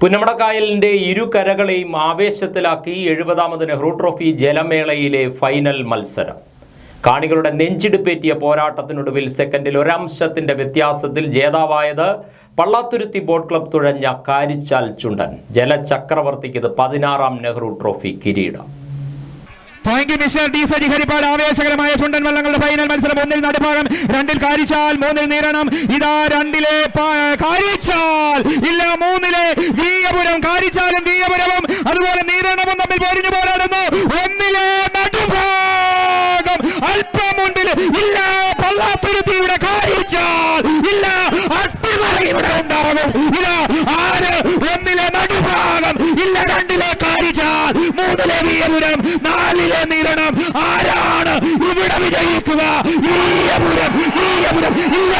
പുന്നമടക്കായലിന്റെ ഇരു കരകളെയും ആവേശത്തിലാക്കി 70ാമത് Nehru trophy ജലമേളയിലെ final മത്സരം. കാണികളുടെ നെഞ്ചിടിപ്പേറ്റിയ പോരാട്ടത്തിനൊടുവിൽ സെക്കൻഡിൽ ഒരംശത്തിന്റെ വ്യത്യാസത്തിൽ ജേതാവായത് പള്ളാത്തുരുത്തി ബോട്ട് ക്ലബ് തുഴഞ്ഞ കാരിച്ചാൽ ചുണ്ടൻ. ജലചക്രവർത്തിക്ക് ഇത് 16ാം നെഹ്റു ട്രോഫി കിരീടം. ആവേശകരമായ ചുണ്ടൻ വള്ളങ്ങളുടെ ഫൈനൽ മത്സരം. 1-ൽ നടുഭാഗം, 2-ൽ കാരിച്ചാൽ, 3-ൽ നീരണം. ഇതാ 2-ലെ കാരിച്ചാൽ, ഇല്ല 3-ലെ വീയപുരം. കാരിച്ചാലും വീയപുരവും അതുപോലെ നീരണവും തമ്മിൽ പൊരിഞ്ഞു പോരാടുന്നു. 1-ലെ നടുഭാഗം അല്പം മുൻപിൽ, ഇല്ല പള്ളാത്തുരുത്തിയുടെ കാരിച്ചാൽ, ഇല്ല അട്ടിമറി ഇവിടെ ഉണ്ടാകും. ഇതാ 1-ലെ നടുഭാഗം, ഇല്ല 2-ലെ കാരിച്ചാൽ, 3-ലെ വീയപുരം, 4-ലെ നീരണം. ആരാണ് ഇവിടെ വിജയിക്കുക? വീയപുരം ഇല്ല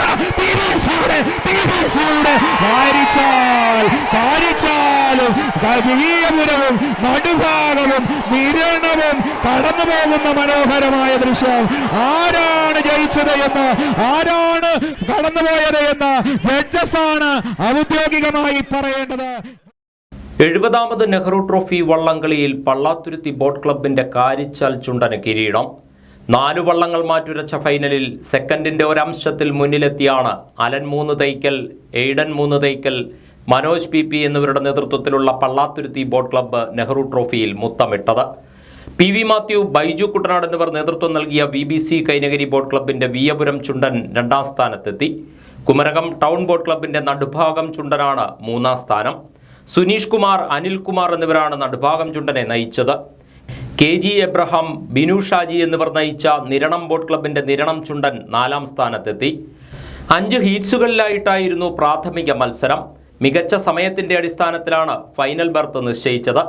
കാരിച്ചാലും വീയപുരവും നടുഭാഗവും നിരണവും കടന്നു പോകുന്ന മനോഹരമായ ദൃശ്യം. ആരാണ് ജയിച്ചത് എന്ന്, ആരാണ് കടന്നുപോയത് എന്ന് ജഡ്ജസാണ് ഔദ്യോഗികമായി പറയേണ്ടത്. 70ാമത് നെഹ്റു ട്രോഫി വള്ളംകളിയിൽ പള്ളാത്തുരുത്തി ബോട്ട് ക്ലബിന്റെ കാരിച്ചാൽ ചുണ്ടന് കിരീടം. 4 വള്ളങ്ങൾ മാറ്റുരച്ച ഫൈനലിൽ സെക്കൻഡിന്റെ ഒരംശത്തിൽ മുന്നിലെത്തിയാണ് അലൻ 3 തൈക്കൽ, എയ്ഡൻ 3 തൈക്കൽ, മനോജ് PP എന്നിവരുടെ നേതൃത്വത്തിലുള്ള പള്ളാത്തുരുത്തി ബോട്ട് ക്ലബ്ബ് നെഹ്റു ട്രോഫിയിൽ മുത്തമിട്ടത്. PV മാത്യു, ബൈജു കുട്ടനാട് എന്നിവർ നേതൃത്വം നൽകിയ VBC കൈനഗരി ബോട്ട് ക്ലബിന്റെ വീയപുരം ചുണ്ടൻ 2ാം സ്ഥാനത്തെത്തി. കുമരകം ടൗൺ ബോട്ട് ക്ലബിന്റെ നടുഭാഗം ചുണ്ടനാണ് 3ാം സ്ഥാനം. സുനീഷ് കുമാർ, അനിൽകുമാർ എന്നിവരാണ് നടുഭാഗം ചുണ്ടനെ നയിച്ചത്. KG എബ്രഹാം, ബിനു ഷാജി എന്നിവർ നയിച്ച നിരണം ബോട്ട് ക്ലബിന്റെ നിരണം ചുണ്ടൻ 4ാം സ്ഥാനത്തെത്തി. 5 ഹീറ്റ്സുകളിലായിട്ടായിരുന്നു പ്രാഥമിക മത്സരം. മികച്ച സമയത്തിന്റെ അടിസ്ഥാനത്തിലാണ് ഫൈനൽ ബർത്ത് നിശ്ചയിച്ചത്.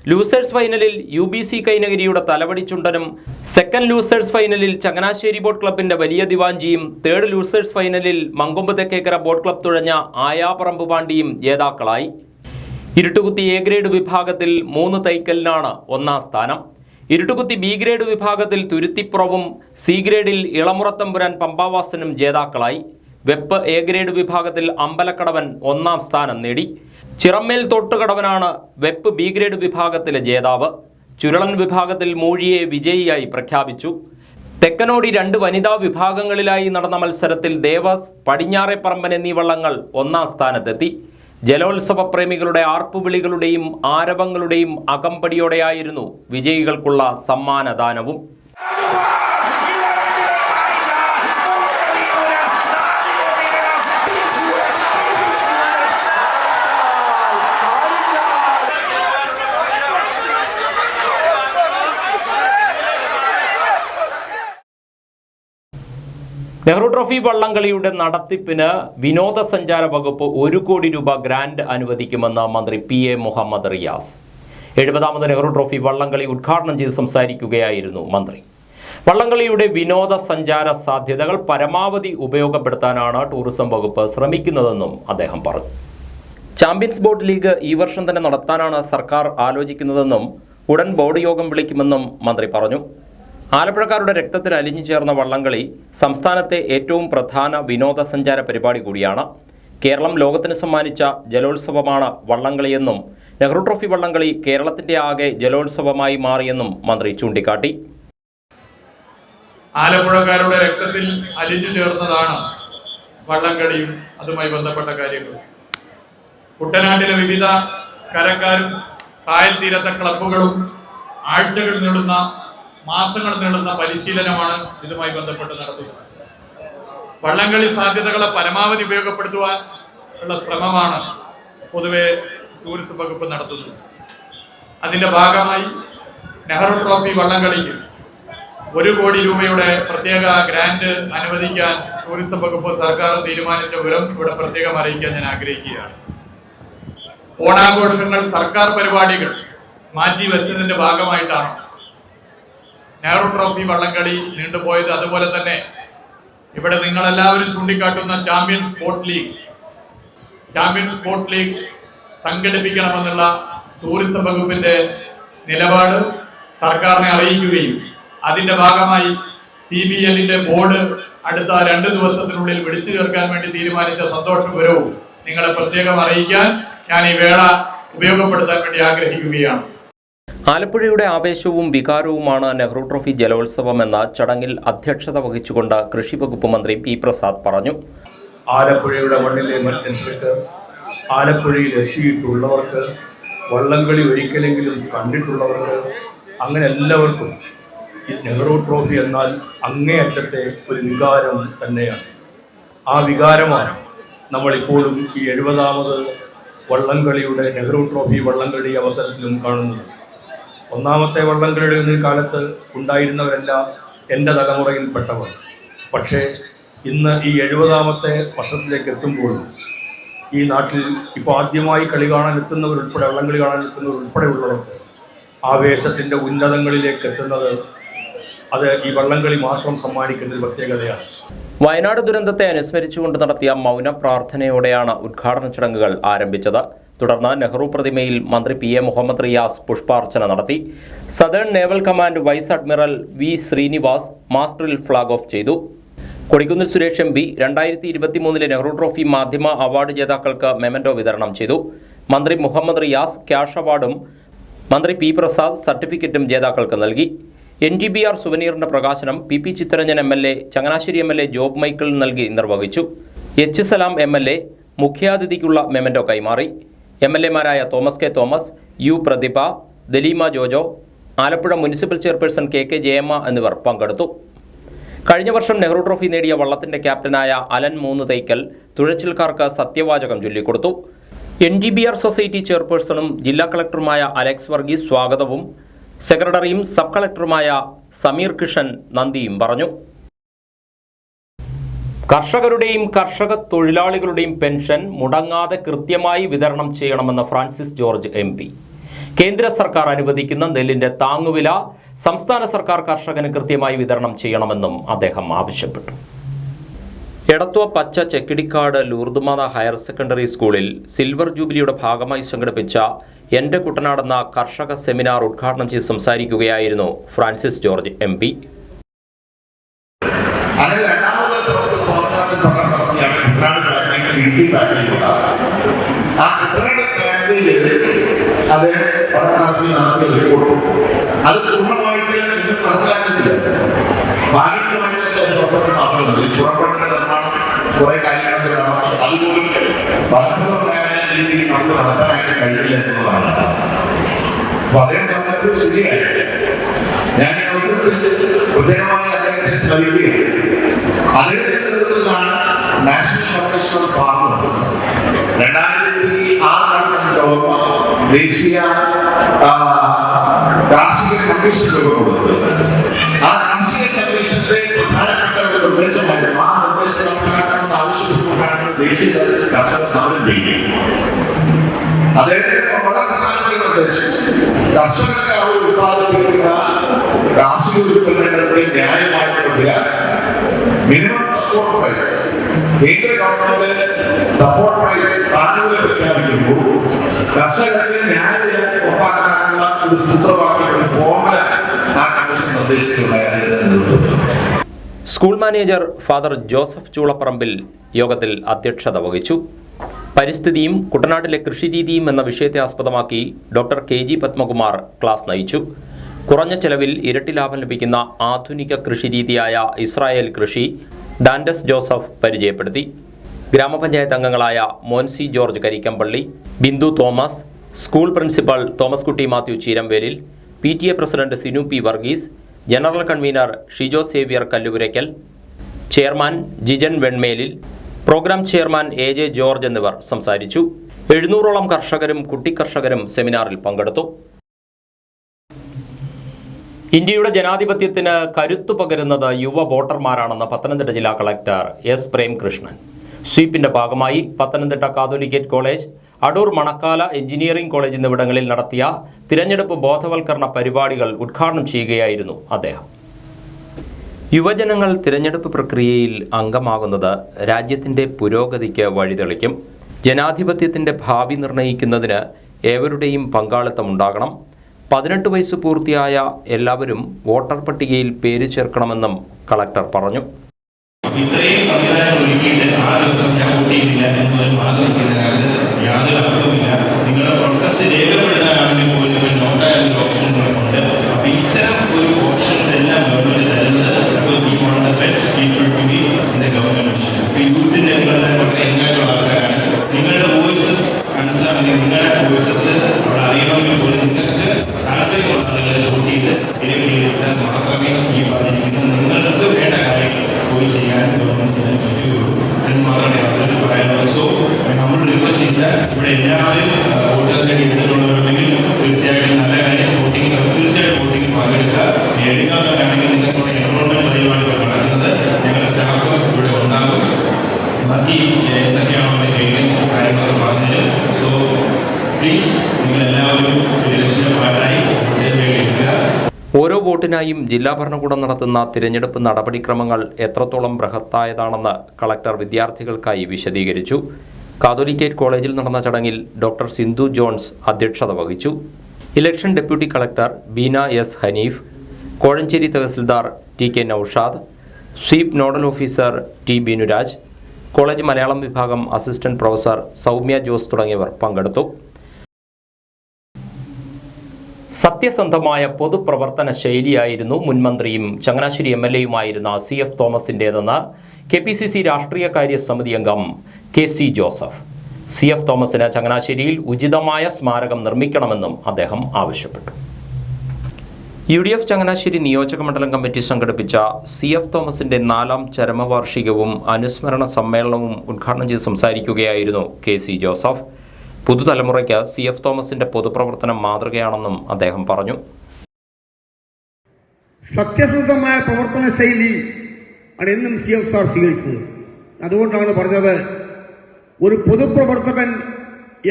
ലൂസേഴ്സ് ഫൈനലിൽ UBC കൈനഗരിയുടെ തലവടി ചുണ്ടനും, സെക്കൻഡ് ലൂസേഴ്സ് ഫൈനലിൽ ചങ്ങനാശ്ശേരി ബോട്ട് ക്ലബിന്റെ വലിയ ദിവാഞ്ചിയും, തേർഡ് ലൂസേഴ്സ് ഫൈനലിൽ മങ്കൊമ്പ് തെക്കേക്കര ബോട്ട് ക്ലബ് തുഴഞ്ഞ ആയാപറമ്പ് പാണ്ടിയും ജേതാക്കളായി. ഇരുട്ടുകുത്തി A ഗ്രേഡ് വിഭാഗത്തിൽ 3 തൈക്കലിനാണ് 1ാം സ്ഥാനം. ഇരുട്ടുകുത്തി B ഗ്രേഡ് വിഭാഗത്തിൽ തുരുത്തിപ്പുറവും, C ഗ്രേഡിൽ ഇളമുറത്തമ്പുരാൻ പമ്പാവാസനും ജേതാക്കളായി. വെപ്പ് A ഗ്രേഡ് വിഭാഗത്തിൽ അമ്പലക്കടവൻ 1ാം സ്ഥാനം നേടി. ചിറമ്മേൽ തോട്ടുകടവനാണ് വെപ്പ് B ഗ്രേഡ് വിഭാഗത്തിലെ ജേതാവ്. ചുരുളൻ വിഭാഗത്തിൽ മൂഴിയെ വിജയിയായി പ്രഖ്യാപിച്ചു. തെക്കനോടി 2 വനിതാ വിഭാഗങ്ങളിലായി നടന്ന മത്സരത്തിൽ ദേവസ്, പടിഞ്ഞാറേപ്പറമ്പൻ എന്നീ വള്ളങ്ങൾ 1ാം സ്ഥാനത്തെത്തി. ജലോത്സവ പ്രേമികളുടെ ആർപ്പുവിളികളുടെയും ആരവങ്ങളുടെയും അകമ്പടിയോടെയായിരുന്നു വിജയികൾക്കുള്ള സമ്മാനദാനവും. നെഹ്റു ട്രോഫി വള്ളംകളിയുടെ നടത്തിപ്പിന് വിനോദസഞ്ചാര വകുപ്പ് 1 കോടി രൂപ ഗ്രാന്റ് അനുവദിക്കുമെന്ന് മന്ത്രി PA മുഹമ്മദ് റിയാസ്. 70ാമത് നെഹ്റു ട്രോഫി വള്ളംകളി ഉദ്ഘാടനം ചെയ്ത് സംസാരിക്കുകയായിരുന്നു മന്ത്രി. വള്ളംകളിയുടെ വിനോദസഞ്ചാര സാധ്യതകൾ പരമാവധി ഉപയോഗപ്പെടുത്താനാണ് ടൂറിസം വകുപ്പ് ശ്രമിക്കുന്നതെന്നും അദ്ദേഹം പറഞ്ഞു. ചാമ്പ്യൻസ് ബോട്ട് ലീഗ് ഈ വർഷം തന്നെ നടത്താനാണ് സർക്കാർ ആലോചിക്കുന്നതെന്നും ഉടൻ ബോർഡ് യോഗം വിളിക്കുമെന്നും മന്ത്രി പറഞ്ഞു. ആലപ്പുഴക്കാരുടെ രക്തത്തിൽ അലിഞ്ഞു ചേർന്ന വള്ളംകളി സംസ്ഥാനത്തെ ഏറ്റവും പ്രധാന വിനോദസഞ്ചാര പരിപാടി കൂടിയാണ്. കേരളം ലോകത്തിന് സമ്മാനിച്ച ജലോത്സവമാണ് വള്ളംകളിയെന്നും നെഹ്റു ട്രോഫി വള്ളംകളി കേരളത്തിന്റെ ആകെ ജലോത്സവമായി മാറിയെന്നും മന്ത്രി ചൂണ്ടിക്കാട്ടി. ആലപ്പുഴക്കാരുടെ രക്തത്തിൽ അലിഞ്ഞു ചേർന്നതാണ് വള്ളംകളിയും അതുമായി ബന്ധപ്പെട്ട കാര്യങ്ങൾ. കുട്ടനാട്ടിലെ വിവിധ കരക്കാരും കായൽ തീരത്തെ ക്ലബ്ബുകളും ആഴ്ചകൾ നീളുന്ന, മാസങ്ങൾ നീളുന്ന പരിശീലനമാണ് ഇതുമായി ബന്ധപ്പെട്ട് നടത്തുന്നത്. വള്ളംകളി സാധ്യതകളെ പരമാവധി ഉപയോഗപ്പെടുത്തുവാൻ ഉള്ള ശ്രമമാണ് പൊതുവെ ടൂറിസം വകുപ്പ് നടത്തുന്നത്. അതിന്റെ ഭാഗമായി നെഹ്റു ട്രോഫി വള്ളംകളിക്ക് 1 കോടി രൂപയുടെ പ്രത്യേക ഗ്രാന്റ് അനുവദിക്കാൻ ടൂറിസം വകുപ്പ് സർക്കാർ തീരുമാനിച്ച വിവരം ഇവിടെ പ്രത്യേകം അറിയിക്കാൻ ഞാൻ ആഗ്രഹിക്കുകയാണ്. ഓണാഘോഷങ്ങൾ, സർക്കാർ പരിപാടികൾ മാറ്റിവെച്ചതിന്റെ ഭാഗമായിട്ടാണ് നെഹ്റു ട്രോഫി വള്ളംകളി നീണ്ടുപോയത്. അതുപോലെ തന്നെ ഇവിടെ നിങ്ങളെല്ലാവരും ചൂണ്ടിക്കാട്ടുന്ന ചാമ്പ്യൻസ് ബോട്ട് ലീഗ് സംഘടിപ്പിക്കണമെന്നുള്ള ടൂറിസം വകുപ്പിന്റെ നിലപാട് സർക്കാരിനെ അറിയിക്കുകയും അതിന്റെ ഭാഗമായി CBLന്റെ ബോർഡ് അടുത്ത 2 ദിവസത്തിനുള്ളിൽ വിളിച്ചു ചേർക്കാൻ വേണ്ടി തീരുമാനിച്ച സന്തോഷപരവും നിങ്ങളെ പ്രത്യേകം അറിയിക്കാൻ ഞാൻ ഈ വേള ഉപയോഗപ്പെടുത്താൻ വേണ്ടി ആഗ്രഹിക്കുകയാണ്. ആലപ്പുഴയുടെ ആവേശവും വികാരവുമാണ് നെഹ്റു ട്രോഫി ജലോത്സവം എന്ന ചടങ്ങിൽ അധ്യക്ഷത വഹിച്ചുകൊണ്ട് കൃഷി വകുപ്പ് മന്ത്രി പി പ്രസാദ് പറഞ്ഞു. ആലപ്പുഴയുടെ മണ്ണിലെ മനുഷ്യർക്ക്, ആലപ്പുഴയിൽ എത്തിയിട്ടുള്ളവർക്ക്, വള്ളംകളി ഒരിക്കലെങ്കിലും കണ്ടിട്ടുള്ളവർക്ക്, അങ്ങനെ എല്ലാവർക്കും ഈ നെഹ്റു ട്രോഫി എന്നാൽ അങ്ങേയറ്റത്തെ ഒരു വികാരം തന്നെയാണ്. ആ വികാരമാണ് നമ്മളിപ്പോഴും ഈ 70ാമത് വള്ളംകളിയുടെ നെഹ്റു ട്രോഫി വള്ളംകളി അവസരത്തിലും കാണുന്നത്. ഒന്നാമത്തെ വള്ളംകളിയുടെ ഒരു കാലത്ത് ഉണ്ടായിരുന്നവരെല്ലാം എൻ്റെ തലമുറയിൽപ്പെട്ടവർ. പക്ഷേ ഇന്ന് ഈ 70ാമത്തെ വർഷത്തിലേക്ക് എത്തുമ്പോഴും ഈ നാട്ടിൽ ഇപ്പോൾ ആദ്യമായി കളി കാണാൻ എത്തുന്നവരുൾപ്പെടെ, വള്ളംകളി കാണാൻ എത്തുന്നവരുൾപ്പെടെയുള്ളവർക്ക് ആവേശത്തിൻ്റെ ഉന്നതങ്ങളിലേക്ക് എത്തുന്നത് അത് ഈ വള്ളംകളി മാത്രം സമ്മാനിക്കുന്ന ഒരു പ്രത്യേകതയാണ്. വയനാട് ദുരന്തത്തെ അനുസ്മരിച്ചുകൊണ്ട് നടത്തിയ മൗന പ്രാർത്ഥനയോടെയാണ് ഉദ്ഘാടന ചടങ്ങുകൾ ആരംഭിച്ചത്. തുടർന്ന് നെഹ്റു പ്രതിമയിൽ മന്ത്രി പി എ മുഹമ്മദ് റിയാസ് പുഷ്പാർച്ചന നടത്തി. Southern naval command vice admiral V Srinivas മാസ്റ്ററിൽ ഫ്ളാഗ് ഓഫ് ചെയ്തു. Kodikunnil Suresh M P 2023 Nehru trophy മാധ്യമ അവാർഡ് ജേതാക്കൾക്ക് മെമന്റോ വിതരണം ചെയ്തു. മന്ത്രി മുഹമ്മദ് റിയാസ് ക്യാഷ് അവാർഡും മന്ത്രി പി പ്രസാദ് സർട്ടിഫിക്കറ്റും ജേതാക്കൾക്ക് നൽകി. NTBR സുവനീറിന്റെ പ്രകാശനം PP Chittaranjan MLA, Changanassery MLA Job Michael നൽകി നിർവഹിച്ചു. H സലാം MLA മുഖ്യാതിഥിക്കുള്ള മെമന്റോ കൈമാറി. MLA മാരായ Thomas K Thomas, U Prathibha, Daleema Jojo, Alappuzha municipal chairperson KK Jayamma എന്നിവർ പങ്കെടുത്തു. കഴിഞ്ഞ വർഷം നെഹ്റു ട്രോഫി നേടിയ വള്ളത്തിന്റെ ക്യാപ്റ്റനായ അലൻ മൂന്ന് തൈക്കൽ തുഴച്ചിൽക്കാർക്ക് സത്യവാചകം ചൊല്ലിക്കൊടുത്തു. NTBR സൊസൈറ്റി ചെയർപേഴ്സണും ജില്ലാ കളക്ടറുമായ അലക്സ് വർഗീസ് സ്വാഗതവും സെക്രട്ടറിയും സബ് കളക്ടറുമായ സമീർ കിഷൻ നന്ദിയും പറഞ്ഞു. കർഷകരുടെയും കർഷക തൊഴിലാളികളുടെയും പെൻഷൻ മുടങ്ങാതെ കൃത്യമായി വിതരണം ചെയ്യണമെന്ന് ഫ്രാൻസിസ് ജോർജ് MP. കേന്ദ്ര സർക്കാർ അനുവദിക്കുന്ന നെല്ലിന്റെ താങ്ങുവില സംസ്ഥാന സർക്കാർ കർഷകന് കൃത്യമായി വിതരണം ചെയ്യണമെന്നും അദ്ദേഹം ആവശ്യപ്പെട്ടു. എടത്വ പച്ച ചെക്കിടിക്കാട് ലൂർദുമാത ഹയർ സെക്കൻഡറി സ്കൂളിൽ സിൽവർ ജൂബിലിയുടെ ഭാഗമായി സംഘടിപ്പിച്ച എൻ്റെ കുട്ടനാടെന്ന കർഷക സെമിനാർ ഉദ്ഘാടനം ചെയ്ത് സംസാരിക്കുകയായിരുന്നു ഫ്രാൻസിസ് ജോർജ് MP. കുറെ കാര്യങ്ങളൊക്കെ അതുപോലും ഫലപ്രദമായ രീതിയിൽ നമുക്ക് നടത്താനായിട്ട് കഴിയില്ല എന്നുള്ളതാണ്. അപ്പൊ അദ്ദേഹം പറഞ്ഞത് ശരിയായി. ഞാൻ ഈ അവസരത്തിൽ പ്രത്യേകമായി അദ്ദേഹത്തെ സ്മരിക്കുകയും അദ്ദേഹത്തിന്റെ നേതൃത്വത്തിലാണ് നാഷണൽ ഫെഡറേഷൻ ഓഫ് ഫാർമേഴ്സ് 2006 ദേശീയ കാർഷിക കമ്മീഷൻ രൂപം കൊടുത്തത്. ആ കാർഷിക കമ്മീഷന്റെ പ്രധാനപ്പെട്ട ഒരു നിർദ്ദേശമായിരുന്നു. ആ നിർദ്ദേശം നടപ്പാക്കണമെന്ന് ആവശ്യപ്പെട്ടുകൊണ്ടാണ് ദേശീയ തലത്തിൽ കർഷക സമരം ചെയ്യുന്നത്. അദ്ദേഹത്തിന്റെ വളരെ പ്രധാനപ്പെട്ട നിർദ്ദേശം കർഷകർക്ക് അവർ ഉത്പാദിപ്പിക്കുന്ന കാർഷിക ഉൽപ്പന്നങ്ങൾക്ക് ന്യായമായിട്ടുള്ള വില, മിനിമം സപ്പോർട്ട് പ്രൈസ്, കേന്ദ്ര ഗവൺമെന്റ് സപ്പോർട്ട് പ്രൈസ് സാധനങ്ങൾ പ്രഖ്യാപിക്കുമ്പോൾ കർഷകർക്ക് ന്യായവില ഉറപ്പാക്കാനുള്ള ഒരു സൂത്രവാക്യം ഫോർമുല ആ കമ്മീഷൻ നിർദ്ദേശിച്ചിട്ടുണ്ടായിരുന്നു. School manager father Joseph Choolaparambil യോഗത്തിൽ അധ്യക്ഷത വഹിച്ചു. പരിസ്ഥിതിയും കുട്ടനാട്ടിലെ കൃഷിരീതിയും എന്ന വിഷയത്തെ ആസ്പദമാക്കി ഡോക്ടർ KG പത്മകുമാർ ക്ലാസ് നയിച്ചു. കുറഞ്ഞ ചെലവിൽ ഇരട്ടി ലാഭം ലഭിക്കുന്ന ആധുനിക കൃഷിരീതിയായ ഇസ്രായേൽ കൃഷി ഡാൻഡസ് ജോസഫ് പരിചയപ്പെടുത്തി. ഗ്രാമപഞ്ചായത്ത് അംഗങ്ങളായ Moncy George Karikkampally, Bindu Thomas, school principal Thomas Kutty Mathew Cheeramvelil, PTA president Sinu P Varghese, general convener Shijo Xavier Kallupurackal, chairman Jijan Venmelil, programme chairman AJ George എന്നിവർ സംസാരിച്ചു. 700ഓളം കർഷകരും കുട്ടിക്കർഷകരും സെമിനാറിൽ പങ്കെടുത്തു. ഇന്ത്യയുടെ ജനാധിപത്യത്തിന് കരുത്തു പകരുന്നത് യുവ വോട്ടർമാരാണെന്ന് പത്തനംതിട്ട ജില്ലാ കളക്ടർ S പ്രേംകൃഷ്ണൻ. സ്വീപ്പിന്റെ ഭാഗമായി Pathanamthitta catholicate college, Adoor Manakkala engineering college എന്നിവിടങ്ങളിൽ നടത്തിയ തിരഞ്ഞെടുപ്പ് ബോധവൽക്കരണ പരിപാടികൾ ഉദ്ഘാടനം ചെയ്യുകയായിരുന്നു അദ്ദേഹം. യുവജനങ്ങൾ തിരഞ്ഞെടുപ്പ് പ്രക്രിയയിൽ അംഗമാകുന്നത് രാജ്യത്തിൻ്റെ പുരോഗതിക്ക് വഴിതെളിക്കും. ജനാധിപത്യത്തിൻ്റെ ഭാവി നിർണ്ണയിക്കുന്നതിന് ഏവരുടെയും പങ്കാളിത്തമുണ്ടാകണം. 18 വയസ്സ് പൂർത്തിയായ എല്ലാവരും വോട്ടർ പട്ടികയിൽ പേര് ചേർക്കണമെന്നും കളക്ടർ പറഞ്ഞു. ഇത്രയും സംവിധാനം ഒരുക്കിയിട്ട് ആ ദിവസം ഞാൻ വോട്ട് ചെയ്തില്ല എന്നതിൽ ആഗ്രഹിക്കുന്നതിനകത്ത് യാതൊരു അർത്ഥവുമില്ല. നിങ്ങളുടെ കോൺഗ്രസ് മത്സരത്തിലൊക്കെ എടുത്തിട്ടുള്ളവരുണ്ടെങ്കിൽ തീർച്ചയായിട്ടും നല്ല കാര്യം തീർച്ചയായിട്ടും വോട്ടിംഗ് പങ്കെടുക്കുക. എടുക്കാത്തവരാണെങ്കിൽ നിങ്ങൾക്കുള്ള എൻറോൾമെന്റ് പരിപാടികൾ നടക്കുന്നത് ഞങ്ങളുടെ സ്റ്റാഫ് ഇവിടെ ഉണ്ടാകും. ബാക്കി എന്തൊക്കെയാണോ അതിന്റെ ഗൈഡൻസ് കാര്യങ്ങളൊക്കെ പറഞ്ഞത്. സോ പ്ലീസ് നിങ്ങളെല്ലാവരും രക്ഷിതമായിട്ടായി എടുക്കുക. ഓരോ വോട്ടിനായും ജില്ലാ ഭരണകൂടം നടത്തുന്ന തിരഞ്ഞെടുപ്പ് നടപടിക്രമങ്ങൾ എത്രത്തോളം ബൃഹത്തായതാണെന്ന് കളക്ടർ വിദ്യാർത്ഥികൾക്കായി വിശദീകരിച്ചു. കാതോലിക്കേറ്റ് കോളേജിൽ നടന്ന ചടങ്ങിൽ ഡോക്ടർ സിന്ധു ജോൺസ് അധ്യക്ഷത വഹിച്ചു. Election deputy collector Beena S Hanif, Kozhencherry tahsildar T K Naushad, sweep nodal officer T Binuraj, college Malayalam വിഭാഗം അസിസ്റ്റന്റ് പ്രൊഫസർ സൗമ്യ ജോസ് തുടങ്ങിയവർ പങ്കെടുത്തു. സത്യസന്ധമായ പൊതുപ്രവർത്തന ശൈലിയായിരുന്നു മുൻമന്ത്രിയും ചങ്ങനാശ്ശേരി MLAയുമായിരുന്ന CF തോമസിൻ്റേതെന്ന് KPCC രാഷ്ട്രീയകാര്യ സമിതി അംഗം KC ജോസഫ്. CF തോമസിന് ചങ്ങനാശ്ശേരിയിൽ ഉചിതമായ സ്മാരകം നിർമ്മിക്കണമെന്നും അദ്ദേഹം ആവശ്യപ്പെട്ടു. UDF ചങ്ങനാശ്ശേരി നിയോജക മണ്ഡലം കമ്മിറ്റി സംഘടിപ്പിച്ച CF തോമസിന്റെ 4ാം ചരമവാർഷികവും അനുസ്മരണ സമ്മേളനവും ഉദ്ഘാടനം ചെയ്ത് സംസാരിക്കുകയായിരുന്നു KC ജോസഫ്. പുതുതലമുറയ്ക്ക് CF തോമസിന്റെ പൊതുപ്രവർത്തനം മാതൃകയാണെന്നും അദ്ദേഹം പറഞ്ഞു. സത്യസന്ധമായ പ്രവർത്തന ശൈലി ആണ് എന്നും CF സാർ സ്വീകരിച്ചത്. അതുകൊണ്ടാണ് പറഞ്ഞത്, ഒരു പൊതുപ്രവർത്തകൻ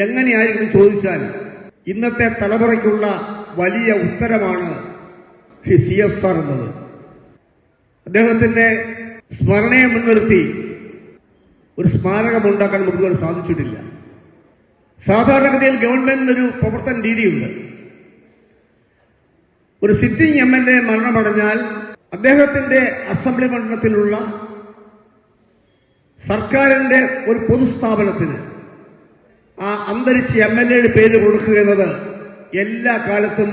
എങ്ങനെയായിരിക്കും ചോദിച്ചാൽ ഇന്നത്തെ തലമുറയ്ക്കുള്ള വലിയ ഉത്തരമാണ് ശ്രീ CF സാർ എന്നത്. അദ്ദേഹത്തിന്റെ സ്മരണയെ മുൻനിർത്തി ഒരു സ്മാരകമുണ്ടാക്കാൻ നമുക്ക് സാധിച്ചിട്ടില്ല. സാധാരണഗതിയിൽ ഗവൺമെന്റിന് ഒരു പ്രവർത്തന രീതിയുണ്ട്. ഒരു സിറ്റിംഗ് MLA മരണമടഞ്ഞാൽ അദ്ദേഹത്തിന്റെ അസംബ്ലി മണ്ഡലത്തിലുള്ള സർക്കാരിന്റെ ഒരു പൊതുസ്ഥാപനത്തിന് ആ അന്തരിച്ച MLAയുടെ പേര് കൊടുക്കുക എന്നത് എല്ലാ കാലത്തും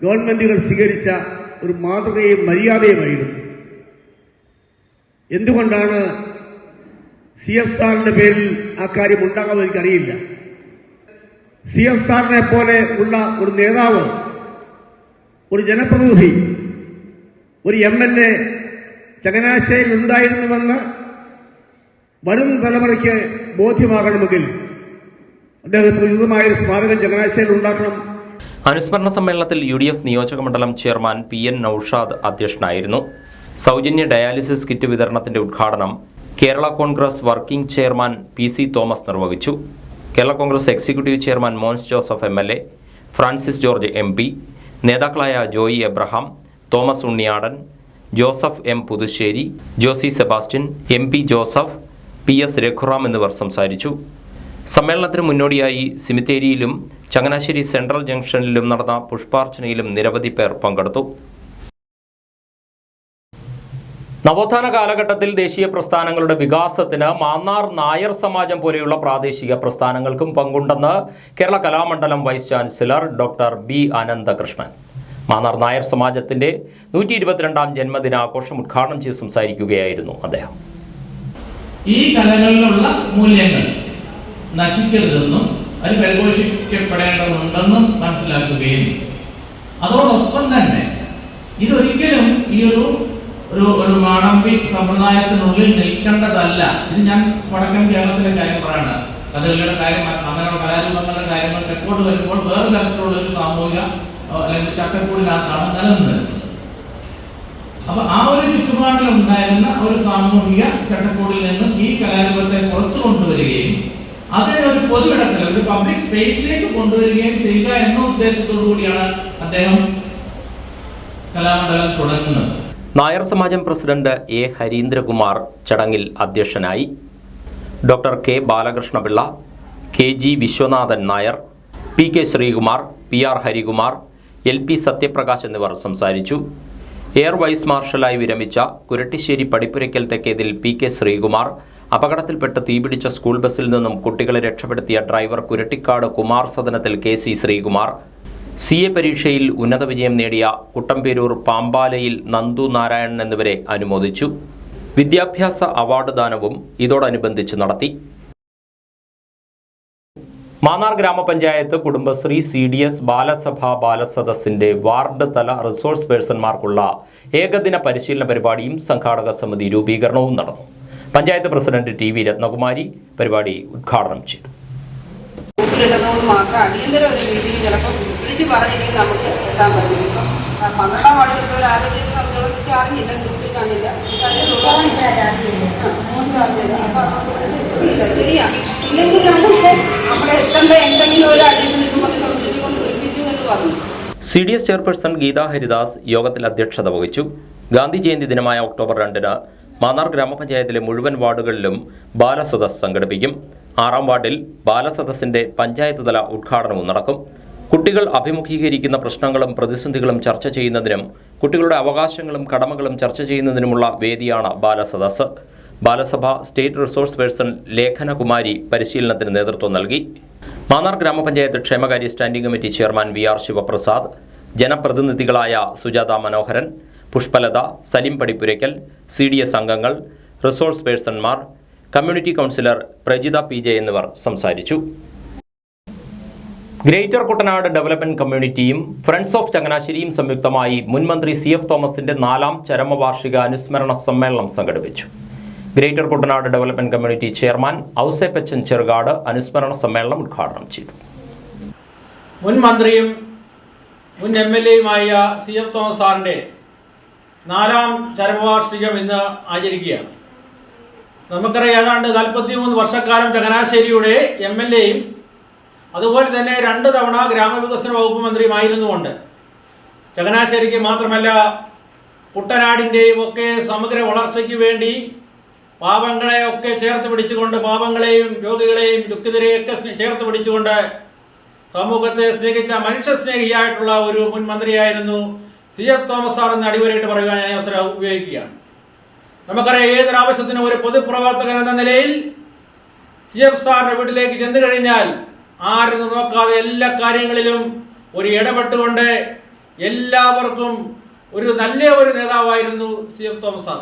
ഗവൺമെന്റുകൾ സ്വീകരിച്ച ഒരു മാതൃകയും മര്യാദയുമായിരുന്നു. എന്തുകൊണ്ടാണ് CF സാറിന്റെ പേരിൽ ആ കാര്യം ഉണ്ടാകാമെന്ന് എനിക്കറിയില്ല. CF സാറിനെ പോലെ ഉള്ള ഒരു നേതാവ്, ഒരു ജനപ്രതിനിധി, ഒരു MLA ചങ്ങനാശ്ശേരിയിൽ ഉണ്ടായിരുന്നുവെന്ന് വരും തലമുറയ്ക്ക് ബോധ്യമാകണമെങ്കിൽ അദ്ദേഹത്തിന് ഉചിതമായൊരു സ്മാരകം ചങ്ങനാശ്ശേരിയിൽ ഉണ്ടാക്കണം. അനുസ്മരണ സമ്മേളനത്തിൽ UDF നിയോജക മണ്ഡലം ചെയർമാൻ PN നൌഷാദ് അധ്യക്ഷനായിരുന്നു. സൗജന്യ ഡയാലിസിസ് കിറ്റ് വിതരണത്തിന്റെ ഉദ്ഘാടനം Kerala Congress working chairman PC Thomas നിർവഹിച്ചു. Kerala Congress executive chairman Mons Joseph MLA, Francis George MP, നേതാക്കളായ Joy Abraham, Thomas Unniyadan, Joseph M Puthussery, Josy Sebastian, MP Joseph, PS Raghuram എന്നിവർ സംസാരിച്ചു. സമ്മേളനത്തിന് മുന്നോടിയായി സിമിത്തേരിയിലും ചങ്ങനാശ്ശേരി സെൻട്രൽ ജംഗ്ഷനിലും നടന്ന പുഷ്പാർച്ചനയിലും നിരവധി പേർ പങ്കെടുത്തു. നവോത്ഥാന കാലഘട്ടത്തിൽ ദേശീയ പ്രസ്ഥാനങ്ങളുടെ വികാസത്തിന് മാന്നാർ നായർ സമാജം പോലെയുള്ള പ്രാദേശിക പ്രസ്ഥാനങ്ങൾക്കും പങ്കുണ്ടെന്ന് Kerala Kalamandalam vice chancellor doctor B Ananthakrishnan. Mannar Nair സമാജത്തിന്റെ 122ാം ജന്മദിനാഘോഷം ഉദ്ഘാടനം ചെയ്ത് സംസാരിക്കുകയായിരുന്നു അദ്ദേഹം. ഈ കലകളിലുള്ള മൂല്യങ്ങൾ നശിക്കരുതെന്നും അത് പരിപോഷിക്കപ്പെടേണ്ടതുണ്ടെന്നും മനസ്സിലാക്കുകയും അതോടൊപ്പം തന്നെ ഇതൊരിക്കലും ഈ ഒരു മാടമ്പി സമ്പ്രദായത്തിനുള്ളിൽ നിൽക്കേണ്ടതല്ല. ഇത് ഞാൻ വടക്കൻ കേരളത്തിലെ കാര്യം പറയണം. കഥകളിയുടെ കാര്യം, അങ്ങനെയുള്ള കലാരൂപങ്ങളുടെ കാര്യങ്ങൾ തെക്കോട്ട് വരുമ്പോൾ വേറെ തരത്തിലുള്ള ഒരു സാമൂഹിക അല്ലെങ്കിൽ ചട്ടക്കൂടിനകത്താണ് നിലനിന്നത്. അപ്പൊ ആ ഒരു ചുറ്റുപാടിൽ ഉണ്ടായിരുന്ന ഒരു സാമൂഹിക ചട്ടക്കൂടിൽ നിന്നും ഈ കലാരൂപത്തെ പുറത്തു കൊണ്ടുവരികയും അതിനെ ഒരു പൊതുവിടത്തിൽ, ഒരു പബ്ലിക് സ്പേസിലേക്ക് കൊണ്ടുവരികയും ചെയ്യുക എന്ന ഉദ്ദേശത്തോടു കൂടിയാണ് അദ്ദേഹം കലാമണ്ഡലം തുടങ്ങുന്നത്. നായർ സമാജം പ്രസിഡന്റ് A ഹരീന്ദ്രകുമാർ ചടങ്ങിൽ അധ്യക്ഷനായി. Doctor K Balakrishnapillai, KG Viswanathan Nair, PK Sreekumar, PR Harikumar, LP Sathyaprakash എന്നിവർ സംസാരിച്ചു. എയർ വൈസ് മാർഷലായി വിരമിച്ച കുരട്ടിശ്ശേരി പടിപ്പുരയ്ക്കൽ തെക്കേതിൽ PK ശ്രീകുമാർ, അപകടത്തിൽപ്പെട്ട് തീപിടിച്ച സ്കൂൾ ബസ്സിൽ നിന്നും കുട്ടികളെ രക്ഷപ്പെടുത്തിയ ഡ്രൈവർ കുരട്ടിക്കാട് കുമാർ സദനത്തിൽ KC ശ്രീകുമാർ, CA പരീക്ഷയിൽ ഉന്നത വിജയം നേടിയ കുട്ടമ്പേരൂർ പാമ്പാലയിൽ നന്ദു നാരായണൻ എന്നിവരെ അനുമോദിച്ചു. വിദ്യാഭ്യാസ അവാർഡ് ദാനവും ഇതോടനുബന്ധിച്ച് നടത്തി. മാന്നാർ ഗ്രാമപഞ്ചായത്ത് കുടുംബശ്രീ CDS ബാലസഭ ബാലസദസ്സിന്റെ വാർഡ് തല റിസോഴ്സ് പേഴ്സൺമാർക്കുള്ള ഏകദിന പരിശീലന പരിപാടിയും സംഘാടക സമിതി രൂപീകരണവും നടന്നു. പഞ്ചായത്ത് പ്രസിഡന്റ് TV രത്നകുമാരി പരിപാടി ഉദ്ഘാടനം ചെയ്തു. ൂന്ന് മാസം അടിയന്തര ഒരു രീതിയിൽ ചിലപ്പോൾ വിളിച്ച് പറഞ്ഞെങ്കിൽ നമുക്ക് എത്താൻ പറ്റും. ഇപ്പം 12ാം വാർഡിലുള്ള ഒരു ആരോഗ്യത്തെ സംബന്ധിച്ച് അറിഞ്ഞില്ല, ഗ്രൂപ്പിൽ കാണില്ല, അപ്പൊ അതുകൊണ്ട് ശരിയാ. ഇല്ലെങ്കിൽ നമുക്ക് നമ്മുടെ എത്തേണ്ട എന്തെങ്കിലും ഒരു അഡീഷൻ നിൽക്കുമ്പോൾ സബ്സിഡി കൊണ്ട് വിളിപ്പിച്ചു എന്ന് പറഞ്ഞു. CDS ചെയർപേഴ്സൺ ഗീതാ ഹരിദാസ് യോഗത്തിൽ അധ്യക്ഷത വഹിച്ചു. ഗാന്ധി ജയന്തി ദിനമായ ഒക്ടോബർ 2-ന് മാന്നാർ ഗ്രാമപഞ്ചായത്തിലെ മുഴുവൻ വാർഡുകളിലും ബാലസദസ് സംഘടിപ്പിക്കും. 6ാം വാർഡിൽ ബാലസദസ്സിന്റെ പഞ്ചായത്ത് തല ഉദ്ഘാടനവും നടക്കും. കുട്ടികൾ അഭിമുഖീകരിക്കുന്ന പ്രശ്നങ്ങളും പ്രതിസന്ധികളും ചർച്ച ചെയ്യുന്നതിനും കുട്ടികളുടെ അവകാശങ്ങളും കടമകളും ചർച്ച ചെയ്യുന്നതിനുമുള്ള വേദിയാണ് Balasadas. Balasabha state resource person Lekhanakumari പരിശീലനത്തിന് നേതൃത്വം നൽകി. മാന്നാർ ഗ്രാമപഞ്ചായത്ത് ക്ഷേമകാര്യ standing committee chairman VR Sivaprasad, ജനപ്രതിനിധികളായ സുജാത മനോഹരൻ, പുഷ്പലത, സലിം പടിപ്പുരയ്ക്കൽ, CDS അംഗങ്ങൾ, റിസോഴ്സ് പേഴ്സൺമാർ, കമ്മ്യൂണിറ്റി കൗൺസിലർ പ്രജിത PJ എന്നിവർ സംസാരിച്ചു. ഗ്രേറ്റർ കുട്ടനാട് ഡെവലപ്മെന്റ് കമ്മ്യൂണിറ്റിയും ഫ്രണ്ട്സ് ഓഫ് ചങ്ങനാശ്ശേരിയും സംയുക്തമായി മുൻമന്ത്രി CF തോമസിന്റെ 4ാം ചരമവാർഷിക അനുസ്മരണ സമ്മേളനം സംഘടിപ്പിച്ചു. Greater Kuttanad development community chairman Ouseppachan Cherukad അനുസ്മരണ സമ്മേളനം ഉദ്ഘാടനം ചെയ്തു. മുൻ മന്ത്രിയും മുൻ MLAയുമായ CF തോമസ് സാറിൻ്റെ 4ാം ചരമവാർഷികം ഇന്ന് ആചരിക്കുകയാണ്. നമുക്കറിയാം, ഏതാണ്ട് 43 വർഷക്കാലം ചങ്ങനാശ്ശേരിയുടെ MLAയും അതുപോലെ തന്നെ 2 തവണ ഗ്രാമവികസന വകുപ്പ് മന്ത്രിയുമായിരുന്നുകൊണ്ട് ചങ്ങനാശ്ശേരിക്ക് മാത്രമല്ല കുട്ടനാടിൻ്റെയും ഒക്കെ സമഗ്ര വളർച്ചയ്ക്ക് വേണ്ടി പാവങ്ങളെയൊക്കെ ചേർത്ത് പിടിച്ചുകൊണ്ട്, പാവങ്ങളെയും രോഗികളെയും ദുഃഖിതരെയൊക്കെ ചേർത്ത് പിടിച്ചുകൊണ്ട് സമൂഹത്തെ സ്നേഹിച്ച മനുഷ്യസ്നേഹിയായിട്ടുള്ള ഒരു മുൻ മന്ത്രിയായിരുന്നു CF തോമസ് സാർ എന്ന് അടിവരയിട്ട് പറയുവാൻ ഞാൻ അവസരം ഉപയോഗിക്കുകയാണ്. നമുക്കറിയാം, ഏതൊരാവശ്യത്തിനും ഒരു പൊതുപ്രവർത്തകൻ എന്ന നിലയിൽ CF സാറിൻ്റെ വീട്ടിലേക്ക് ചെന്നു കഴിഞ്ഞാൽ ആരെന്ന് നോക്കാതെ എല്ലാ കാര്യങ്ങളിലും ഒരു ഇടപെട്ടുകൊണ്ട് എല്ലാവർക്കും ഒരു നല്ല ഒരു നേതാവായിരുന്നു CF തോമസ് സാർ.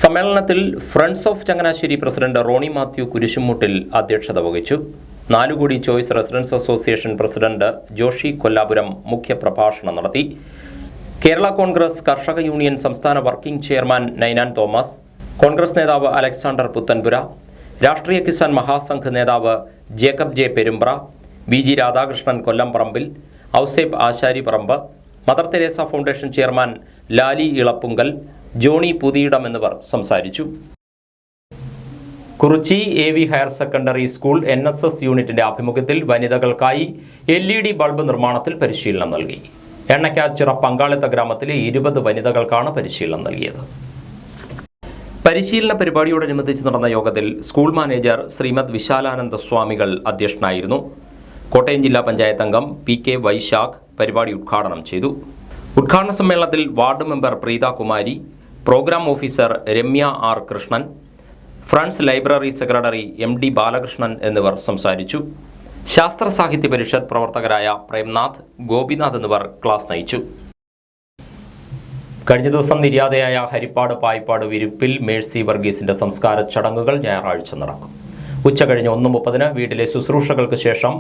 സമ്മേളനത്തിൽ friends of Changanassery president Ronnie Mathew Kurisumuttil അധ്യക്ഷത വഹിച്ചു. 4 കോടി choice residence association president Joshi Kollapuram മുഖ്യപ്രഭാഷണം നടത്തി. കേരള കോൺഗ്രസ് കർഷക യൂണിയൻ സംസ്ഥാന working chairman Ninan Thomas, Congress നേതാവ് അലക്സാണ്ടർ പുത്തൻപുര, രാഷ്ട്രീയ കിസാൻ മഹാസംഘ് നേതാവ് Jacob J Perumbra, VG Radhakrishnan Kollamparambil, Ouseph Asariparambu, mother Teresa foundation chairman Lali Elappunkal, Johnny Puthiyidam എന്നിവർ സംസാരിച്ചു. Kurichi AV higher secondary school NSS യൂണിറ്റിന്റെ ആഭിമുഖ്യത്തിൽ വനിതകൾക്കായി LED ബൾബ് നിർമ്മാണത്തിൽ പരിശീലനം നൽകി. എണ്ണക്കാച്ചിറ പങ്കാളിത്ത ഗ്രാമത്തിലെ 20 വനിതകൾക്കാണ് പരിശീലനം നൽകിയത്. പരിശീലന പരിപാടിയോടനുബന്ധിച്ച് നടന്ന യോഗത്തിൽ സ്കൂൾ മാനേജർ ശ്രീമദ് വിശാലാനന്ദ സ്വാമികൾ അധ്യക്ഷനായിരുന്നു. കോട്ടയം ജില്ലാ പഞ്ചായത്ത് അംഗം PK വൈശാഖ് പരിപാടി ഉദ്ഘാടനം ചെയ്തു. ഉദ്ഘാടന സമ്മേളനത്തിൽ ward member Preetha Kumari, programme officer Ramya R Krishnan, friends library secretary MD Balakrishnan എന്നിവർ സംസാരിച്ചു. ശാസ്ത്ര സാഹിത്യ പരിഷത്ത് പ്രവർത്തകരായ പ്രേംനാഥ്, ഗോപിനാഥ് എന്നിവർ ക്ലാസ് നയിച്ചു. കഴിഞ്ഞ ദിവസം നിര്യാതയായ ഹരിപ്പാട് പായിപ്പാട് വിരുപ്പിൽ മേഴ്സി വർഗീസിന്റെ സംസ്കാര ചടങ്ങുകൾ ഞായറാഴ്ച നടക്കും. ഉച്ചകഴിഞ്ഞ് 1:30 വീട്ടിലെ ശുശ്രൂഷകൾക്ക് ശേഷം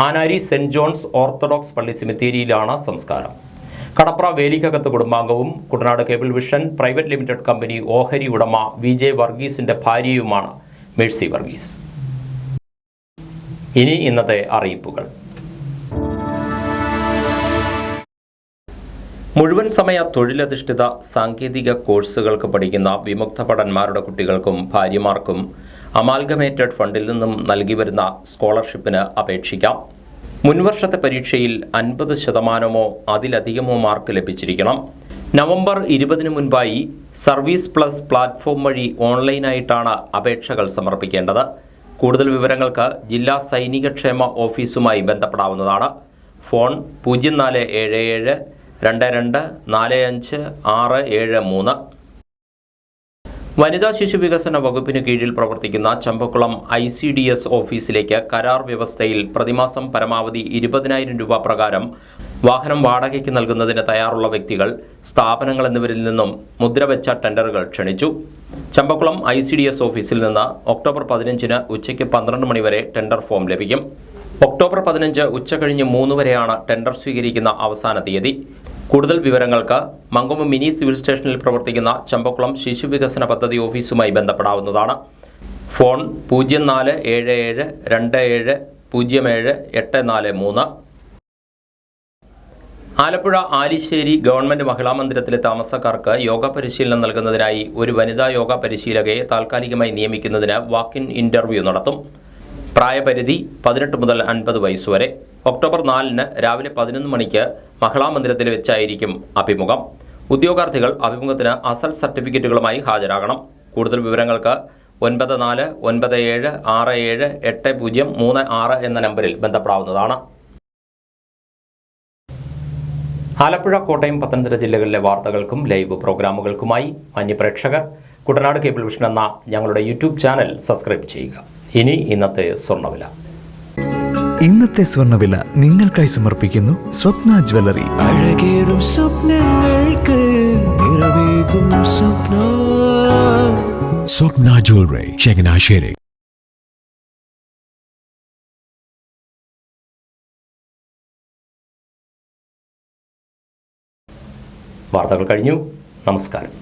ആനാരി സെന്റ് ജോൺസ് ഓർത്തഡോക്സ് പള്ളി സെമിത്തേരിയിലാണ് സംസ്കാരം. കടപ്ര വേലിക്കകത്ത് കുടുംബാംഗവും Kuttanad cable vision private limited company ഓഹരി ഉടമ VJ വർഗീസിന്റെ ഭാര്യയുമാണ് മേഴ്സി വർഗീസ്. ഇനി ഇന്നത്തെ അറിയിപ്പുകൾ. മുഴുവൻ സമയ തൊഴിലധിഷ്ഠിത സാങ്കേതിക കോഴ്സുകൾക്ക് പഠിക്കുന്ന വിമുക്ത ഭടന്മാരുടെ കുട്ടികൾക്കും ഭാര്യമാർക്കും അമാൽഗമേറ്റഡ് ഫണ്ടിൽ നിന്നും നൽകി വരുന്ന സ്കോളർഷിപ്പിന് അപേക്ഷിക്കാം. മുൻവർഷത്തെ പരീക്ഷയിൽ 50% അതിലധികമോ മാർക്ക് ലഭിച്ചിരിക്കണം. നവംബർ 20 മുൻപായി സർവീസ് പ്ലസ് പ്ലാറ്റ്ഫോം വഴി ഓൺലൈനായിട്ടാണ് അപേക്ഷകൾ സമർപ്പിക്കേണ്ടത്. കൂടുതൽ വിവരങ്ങൾക്ക് ജില്ലാ സൈനികക്ഷേമ ഓഫീസുമായി ബന്ധപ്പെടാവുന്നതാണ്. ഫോൺ 0477 22 45 673. വനിതാ ശിശു വികസന വകുപ്പിന് കീഴിൽ പ്രവർത്തിക്കുന്ന ചമ്പക്കുളം ICDS ഓഫീസിലേക്ക് കരാർ വ്യവസ്ഥയിൽ പ്രതിമാസം പരമാവധി 20,000 രൂപ പ്രകാരം വാഹനം വാടകയ്ക്ക് നൽകുന്നതിന് തയ്യാറുള്ള വ്യക്തികൾ, സ്ഥാപനങ്ങൾ എന്നിവരിൽ നിന്നും മുദ്രവെച്ച ടെൻഡറുകൾ ക്ഷണിച്ചു. ചമ്പക്കുളം ICDS ഓഫീസിൽ നിന്ന് ഒക്ടോബർ 15 ഉച്ചയ്ക്ക് 12 മണി വരെ ടെൻഡർ ഫോം ലഭിക്കും. ഒക്ടോബർ 15 ഉച്ചകഴിഞ്ഞ് 3 വരെയാണ് ടെൻഡർ സ്വീകരിക്കുന്ന അവസാന തീയതി. കൂടുതൽ വിവരങ്ങൾക്ക് മങ്കൊമ്പ് മിനി സിവിൽ സ്റ്റേഷനിൽ പ്രവർത്തിക്കുന്ന ചമ്പക്കുളം ശിശു വികസന പദ്ധതി ഓഫീസുമായി ബന്ധപ്പെടാവുന്നതാണ്. ഫോൺ 0477 27 078443. ആലപ്പുഴ ആലിശ്ശേരി ഗവൺമെന്റ് മഹിളാ മന്ദിരത്തിലെ താമസക്കാർക്ക് യോഗ പരിശീലനം നൽകുന്നതിനായി ഒരു വനിതാ യോഗ പരിശീലകയെ താൽക്കാലികമായി നിയമിക്കുന്നതിന് വാക്ക് ഇൻ ഇന്റർവ്യൂ നടത്തും. പ്രായപരിധി 18 മുതൽ 50 വയസ്സ് വരെ. ഒക്ടോബർ 4-ന് രാവിലെ 11 മണിക്ക് മഹിളാ മന്ദിരത്തിൽ വെച്ചായിരിക്കും അഭിമുഖം. ഉദ്യോഗാർത്ഥികൾ അഭിമുഖത്തിന് അസൽ സർട്ടിഫിക്കറ്റുകളുമായി ഹാജരാകണം. കൂടുതൽ വിവരങ്ങൾക്ക് 9497678036 എന്ന നമ്പറിൽ ബന്ധപ്പെടാവുന്നതാണ്. ആലപ്പുഴ, കോട്ടയം, പത്തനംതിട്ട ജില്ലകളിലെ വാർത്തകൾക്കും ലൈവ് പ്രോഗ്രാമുകൾക്കുമായി മാന്യപ്രേക്ഷകർ കുട്ടനാട് കേബിൾ വിഷൻ എന്ന ഞങ്ങളുടെ യൂട്യൂബ് ചാനൽ സബ്സ്ക്രൈബ് ചെയ്യുക. ഇനി ഇന്നത്തെ സ്വർണ്ണവില. ഇന്നത്തെ സ്വർണ്ണവില നിങ്ങൾക്കായി സമർപ്പിക്കുന്നു സ്വപ്ന ജ്വല്ലറി. അഴകേറും സ്വപ്നങ്ങൾക്ക് നിറവേകും സ്വപ്ന ജ്വല്ലറി, ചങ്ങനാശ്ശേരി. വാർത്തകൾ കഴിഞ്ഞു. നമസ്കാരം.